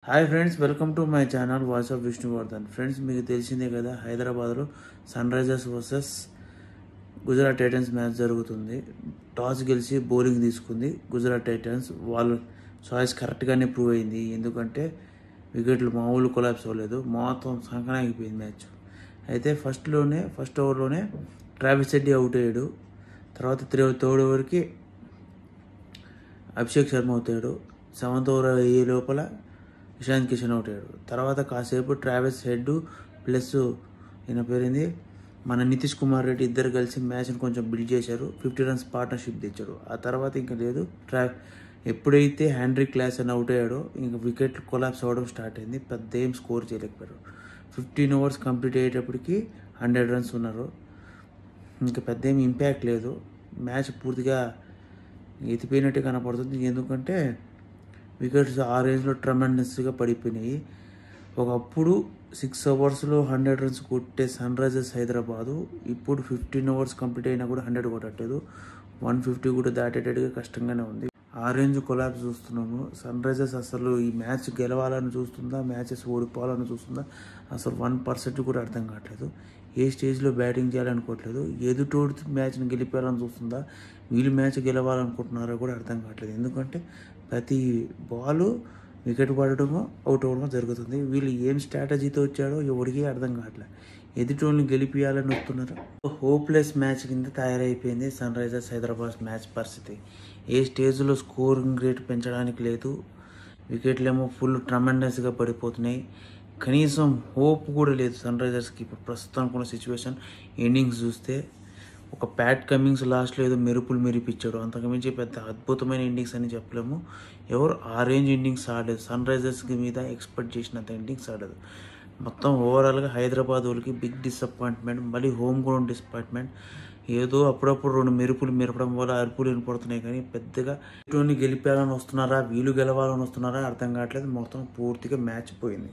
Hi friends, welcome to my channel voice of Vishnuvardhan. Friends, మీకు తెలిసిందే కదా, హైదరాబాద్లో Sunrisers versus Gujarat Titans match జరుగుతుంది. టాస్ గెలిచి బౌలింగ్ తీసుకుంది గుజరాత్ టైటన్స్. వాళ్ళ చాయిస్ కరెక్ట్గానే ప్రూవ్ అయింది. ఎందుకంటే వికెట్లు మామూలు కొలాప్స్ అవ్వలేదు, మొత్తం సంకనాగిపోయింది మ్యాచ్. అయితే ఫస్ట్ ఓవర్లోనే ట్రావిస్ హెడ్ అవుట్ అయ్యాడు. తర్వాత థర్డ్ ఓవర్కి అభిషేక్ శర్మ అవుట్ అయ్యాడు. సెవెంత్ ఓవర్ అయ్యే లోపల ఇషాంత్ కిషన్ అవుట్ అయ్యాడు. తర్వాత కాసేపు ట్రావిస్ హెడ్ ప్లస్ ఈయన పేరుంది మన నితీష్ కుమార్ రెడ్డి ఇద్దరు కలిసి మ్యాచ్ని కొంచెం బిల్డ్ చేశారు. 50 runs పార్ట్నర్షిప్ తెచ్చాడు. ఆ తర్వాత ఇంకా లేదు. ఎప్పుడైతే హ్యాండ్రీ క్లాస్ అని అవుట్ అయ్యాడో ఇంకా వికెట్లు కొలాప్స్ అవ్వడం స్టార్ట్ అయింది. పెద్ద ఏం స్కోర్ చేయలేకపోయారు. 15 overs కంప్లీట్ అయ్యేటప్పటికి 100 runs ఉన్నారు. ఇంకా పెద్ద ఏమి ఇంపాక్ట్ లేదు. మ్యాచ్ పూర్తిగా ఎత్తిపోయినట్టే కనపడుతుంది. ఎందుకంటే వికెట్స్ ఆ రేంజ్లో ట్రమెండస్గా పడిపోయినాయి. ఒకప్పుడు 6 overs 100 runs కొట్టే సన్ రైజర్స్ హైదరాబాదు ఇప్పుడు 15 overs కంప్లీట్ అయినా కూడా 100 కొట్టట్లేదు. 150 కూడా దాటేటట్టుగా కష్టంగానే ఉంది. ఆ రేంజ్ కొలాబ్స్ చూస్తున్నాము. సన్ రైజర్స్ అసలు ఈ మ్యాచ్ గెలవాలని చూస్తుందా, మ్యాచెస్ ఓడిపోవాలని చూస్తుందా, అసలు 1% కూడా అర్థం కావట్లేదు. ఏ స్టేజ్లో బ్యాటింగ్ చేయాలనుకోవట్లేదు. ఎదుటోడి మ్యాచ్ని గెలిపేయాలని చూస్తుందా, వీళ్ళు మ్యాచ్ గెలవాలనుకుంటున్నారో కూడా అర్థం కావట్లేదు. ఎందుకంటే ప్రతి బాల్ వికెట్ పడడమో అవుట్ అవ్వడమో జరుగుతుంది. వీళ్ళు ఏం స్ట్రాటజీతో వచ్చాడో ఎవరికి అర్థం కావట్లేదు. ఎదుటోళ్ళని గెలిపియాలని వస్తున్నారు. హోప్లెస్ మ్యాచ్ కింద తయారైపోయింది సన్ రైజర్స్ హైదరాబాద్ మ్యాచ్ పరిస్థితి. ఏ స్టేజ్లో స్కోరింగ్ రేట్ పెంచడానికి లేదు. వికెట్లేమో ఫుల్ ట్రమెండస్గా పడిపోతున్నాయి. కనీసం హోప్ కూడా లేదు సన్ రైజర్స్కి. ఇప్పుడు ప్రస్తుతం అనుకున్న సిచ్యువేషన్ ఇన్నింగ్స్ చూస్తే ఒక ప్యాట్ కమింగ్స్ లాస్ట్లో ఏదో మెరుపులు మెరిపించాడు. అంతకుమించి పెద్ద అద్భుతమైన ఇన్నింగ్స్ అని చెప్పలేము. ఎవరు ఆ రేంజ్ ఇన్నింగ్స్ ఆడలేదు. సన్ రైజర్స్కి మీద ఎక్స్పెక్ట్ చేసినంత ఇన్నింగ్స్ ఆడలేదు. మొత్తం ఓవరాల్గా హైదరాబాద్ వాళ్ళకి బిగ్ డిసప్పాయింట్మెంట్. మళ్ళీ హోమ్ గ్రౌండ్ డిసప్పాయింట్మెంట్. ఏదో అప్పుడప్పుడు 2 మెరుపులు మెరపడం వల్ల అరుపులు వినపడుతున్నాయి, కానీ పెద్దగా ఇటువంటి గెలిపాలని వస్తున్నారా, వీళ్ళు గెలవాలని వస్తున్నారా అర్థం కావట్లేదు. మొత్తం పూర్తిగా మ్యాచ్ పోయింది.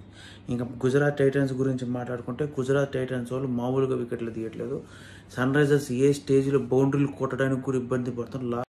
ఇంకా గుజరాత్ టైటన్స్ గురించి మాట్లాడుకుంటే గుజరాత్ టైటన్స్ వాళ్ళు మామూలుగా వికెట్లు తీయట్లేదు. సన్ రైజర్స్ ఏ స్టేజ్లో బౌండరీలు కొట్టడానికి కూడా ఇబ్బంది పడుతున్నారు.